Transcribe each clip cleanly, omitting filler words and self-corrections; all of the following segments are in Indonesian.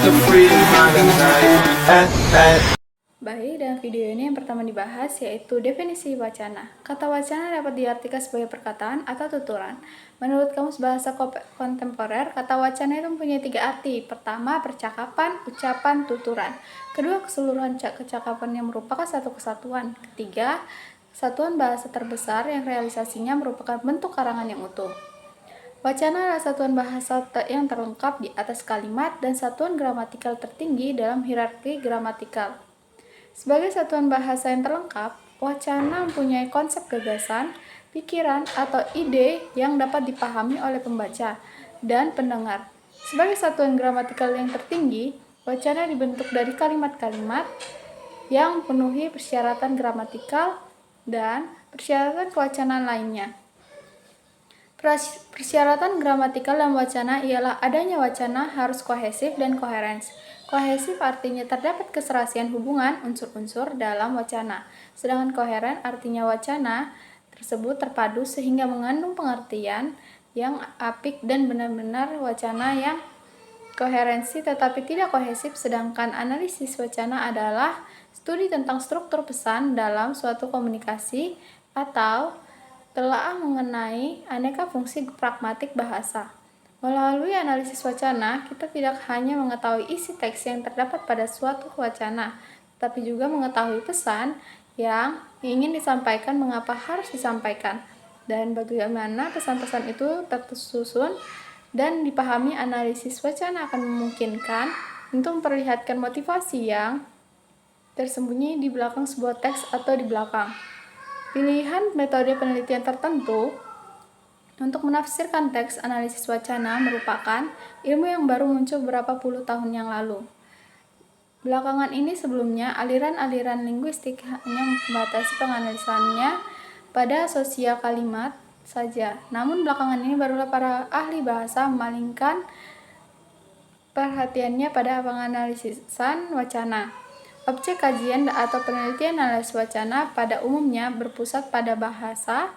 a free mind tonight. Baik, dalam video ini yang pertama dibahas yaitu definisi wacana. Kata wacana dapat diartikan sebagai perkataan atau tuturan. Menurut Kamus Bahasa Kontemporer, kata wacana itu mempunyai 3 arti. Pertama, percakapan, ucapan, tuturan. Kedua, keseluruhan kecakapan yang merupakan satu kesatuan. Ketiga, satuan bahasa terbesar yang realisasinya merupakan bentuk karangan yang utuh. Wacana adalah satuan bahasa yang terlengkap di atas kalimat dan satuan gramatikal tertinggi dalam hierarki gramatikal. Sebagai satuan bahasa yang terlengkap, wacana mempunyai konsep gagasan, pikiran, atau ide yang dapat dipahami oleh pembaca dan pendengar. Sebagai satuan gramatikal yang tertinggi, wacana dibentuk dari kalimat-kalimat yang memenuhi persyaratan gramatikal dan persyaratan kewacanaan lainnya. Persyaratan gramatikal dalam wacana ialah adanya wacana harus kohesif dan koherens. Kohesif artinya terdapat keserasian hubungan unsur-unsur dalam wacana, sedangkan koheren artinya wacana tersebut terpadu sehingga mengandung pengertian yang apik dan benar-benar wacana yang koherensi tetapi tidak kohesif. Sedangkan analisis wacana adalah studi tentang struktur pesan dalam suatu komunikasi atau telah mengenai aneka fungsi pragmatik bahasa. Melalui analisis wacana, kita tidak hanya mengetahui isi teks yang terdapat pada suatu wacana, tetapi juga mengetahui pesan yang ingin disampaikan, mengapa harus disampaikan, dan bagaimana pesan-pesan itu tersusun dan dipahami. Analisis wacana akan memungkinkan untuk memperlihatkan motivasi yang tersembunyi di belakang sebuah teks atau di belakang pilihan metode penelitian tertentu. Untuk menafsirkan teks, analisis wacana merupakan ilmu yang baru muncul beberapa puluh tahun yang lalu. Belakangan ini sebelumnya, aliran-aliran linguistik hanya membatasi penganalisannya pada sosial kalimat saja. Namun belakangan ini barulah para ahli bahasa memalingkan perhatiannya pada penganalisan wacana. Objek kajian atau penelitian analisis wacana pada umumnya berpusat pada bahasa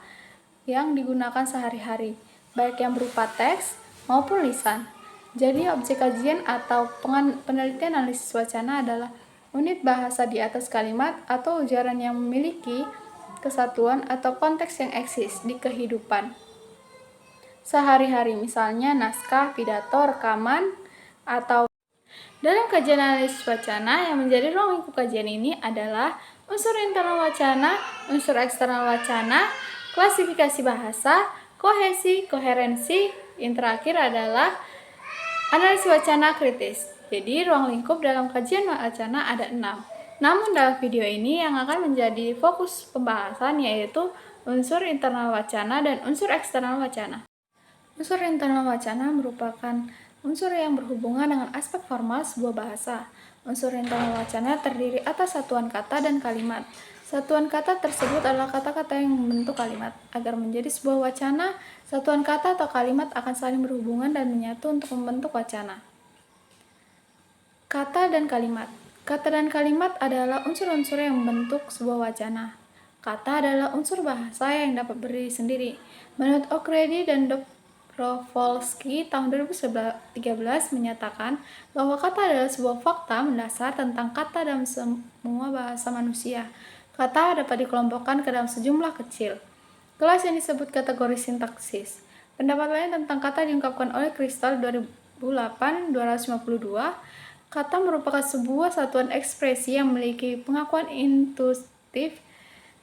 yang digunakan sehari-hari, baik yang berupa teks maupun lisan. Jadi, objek kajian atau penelitian analisis wacana adalah unit bahasa di atas kalimat atau ujaran yang memiliki kesatuan atau konteks yang eksis di kehidupan sehari-hari, misalnya naskah, pidato, rekaman, atau dalam kajian analisis wacana, yang menjadi ruang lingkup kajian ini adalah unsur internal wacana, unsur eksternal wacana, klasifikasi bahasa, kohesi, koherensi. Yang terakhir adalah analisis wacana kritis. Jadi, ruang lingkup dalam kajian wacana ada 6. Namun dalam video ini yang akan menjadi fokus pembahasan yaitu unsur internal wacana dan unsur eksternal wacana. Unsur internal wacana merupakan unsur yang berhubungan dengan aspek formal sebuah bahasa. Unsur internal wacana terdiri atas satuan kata dan kalimat. Satuan kata tersebut adalah kata-kata yang membentuk kalimat. Agar menjadi sebuah wacana, satuan kata atau kalimat akan saling berhubungan dan menyatu untuk membentuk wacana. Kata dan kalimat. Kata dan kalimat adalah unsur-unsur yang membentuk sebuah wacana. Kata adalah unsur bahasa yang dapat berdiri sendiri. Menurut O'Grady dan Rafalski tahun 2013 menyatakan bahwa kata adalah sebuah fakta mendasar tentang kata dalam semua bahasa manusia. Kata dapat dikelompokkan ke dalam sejumlah kecil kelas yang disebut kategori sintaksis. Pendapat lain tentang kata diungkapkan oleh Crystal 2008-252. Kata merupakan sebuah satuan ekspresi yang memiliki pengakuan intuitif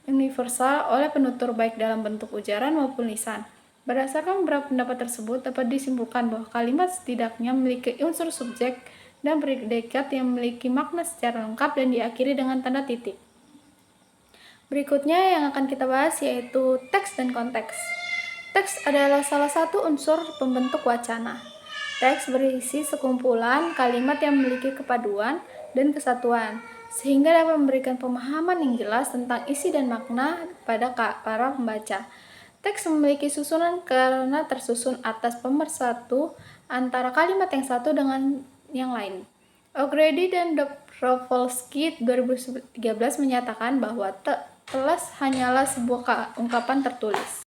universal oleh penutur baik dalam bentuk ujaran maupun lisan. Berdasarkan beberapa pendapat tersebut, dapat disimpulkan bahwa kalimat setidaknya memiliki unsur subjek dan predikat yang memiliki makna secara lengkap dan diakhiri dengan tanda titik. Berikutnya yang akan kita bahas yaitu teks dan konteks. Teks adalah salah satu unsur pembentuk wacana. Teks berisi sekumpulan kalimat yang memiliki kepaduan dan kesatuan, sehingga dapat memberikan pemahaman yang jelas tentang isi dan makna pada para pembaca. Teks memiliki susunan karena tersusun atas pemersatu antara kalimat yang satu dengan yang lain. O'Grady dan Rafalski 2013 menyatakan bahwa teles hanyalah sebuah ungkapan tertulis.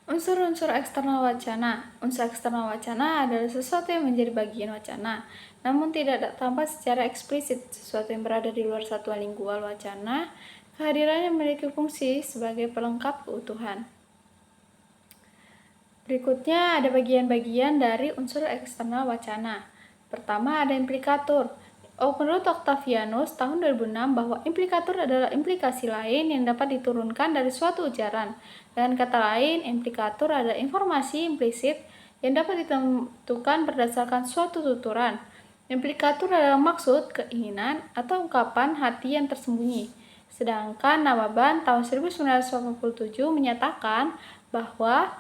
Unsur-unsur eksternal wacana. Unsur eksternal wacana adalah sesuatu yang menjadi bagian wacana. namun tidak tampak secara eksplisit. Sesuatu yang berada di luar satuan lingkual wacana, kehadirannya memiliki fungsi sebagai pelengkap keutuhan. Berikutnya ada bagian-bagian dari unsur eksternal wacana. Pertama ada implikatur. Menurut Octavianus tahun 2006 bahwa implikatur adalah implikasi lain yang dapat diturunkan dari suatu ujaran. Dengan kata lain, implikatur adalah informasi implisit yang dapat ditentukan berdasarkan suatu tuturan. Implikatur adalah maksud, keinginan, atau ungkapan hati yang tersembunyi. Sedangkan Nawaban tahun 1987 menyatakan bahwa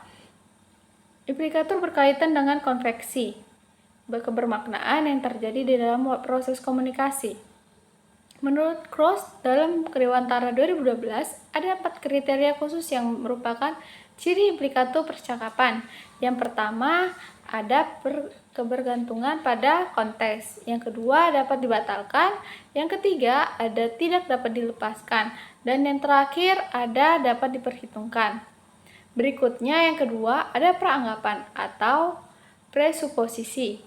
implikatur berkaitan dengan konveksi, kebermaknaan yang terjadi di dalam proses komunikasi. Menurut Cross, dalam Kriwantara 2012, ada 4 kriteria khusus yang merupakan ciri implikatur percakapan. Yang pertama, ada kebergantungan pada konteks. Yang kedua, dapat dibatalkan. Yang ketiga, ada tidak dapat dilepaskan. Dan yang terakhir, ada dapat diperhitungkan. Berikutnya yang kedua, ada peranggapan atau presuposisi.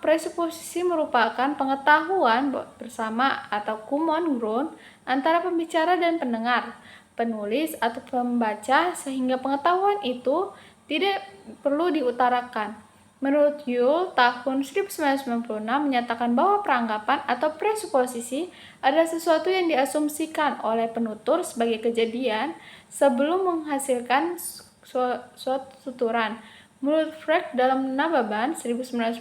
Presuposisi merupakan pengetahuan bersama atau common ground antara pembicara dan pendengar, penulis atau pembaca sehingga pengetahuan itu tidak perlu diutarakan. Menurut Yule tahun 1996 menyatakan bahwa peranggapan atau presuposisi adalah sesuatu yang diasumsikan oleh penutur sebagai kejadian sebelum menghasilkan suatu tuturan. Menurut Freud dalam Nababan 1997,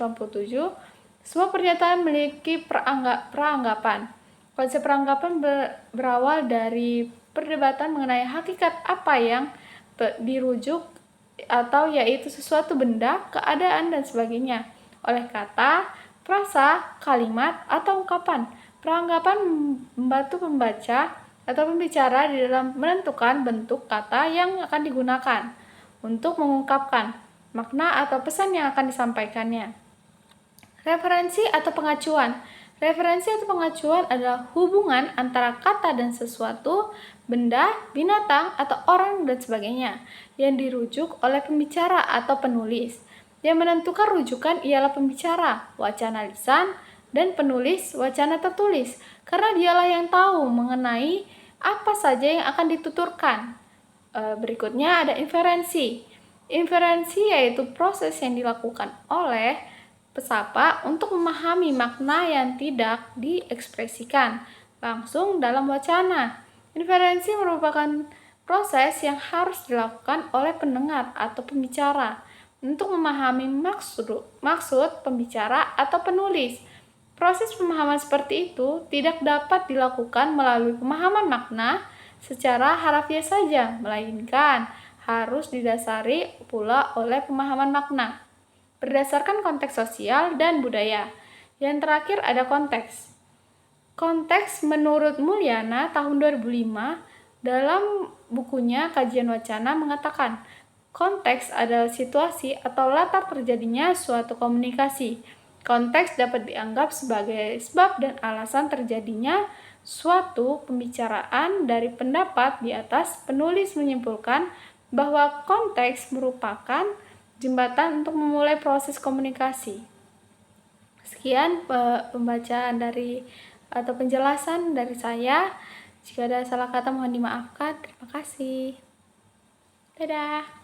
semua pernyataan memiliki peranggapan. Konsep peranggapan berawal dari perdebatan mengenai hakikat apa yang dirujuk atau yaitu sesuatu benda, keadaan, dan sebagainya oleh kata, frasa, kalimat, atau ungkapan. Peranggapan membantu pembaca atau pembicara di dalam menentukan bentuk kata yang akan digunakan untuk mengungkapkan makna atau pesan yang akan disampaikannya. Referensi atau pengacuan. Referensi atau pengacuan adalah hubungan antara kata dan sesuatu, benda, binatang, atau orang, dan sebagainya yang dirujuk oleh pembicara atau penulis. Yang menentukan rujukan ialah pembicara, wacana lisan, dan penulis, wacana tertulis, karena dialah yang tahu mengenai apa saja yang akan dituturkan. Berikutnya ada inferensi. Inferensi yaitu proses yang dilakukan oleh pesapa untuk memahami makna yang tidak diekspresikan langsung dalam wacana. Inferensi merupakan proses yang harus dilakukan oleh pendengar atau pembicara untuk memahami maksud pembicara atau penulis. Proses pemahaman seperti itu tidak dapat dilakukan melalui pemahaman makna secara harafiah saja, melainkan harus didasari pula oleh pemahaman makna berdasarkan konteks sosial dan budaya. Yang terakhir ada konteks. Konteks menurut Mulyana tahun 2005 dalam bukunya Kajian Wacana mengatakan, konteks adalah situasi atau latar terjadinya suatu komunikasi. Konteks dapat dianggap sebagai sebab dan alasan terjadinya suatu pembicaraan. Dari pendapat di atas, penulis menyimpulkan bahwa konteks merupakan jembatan untuk memulai proses komunikasi. Sekian pembacaan atau penjelasan dari saya. Jika ada salah kata mohon dimaafkan. Terima kasih. Dadah.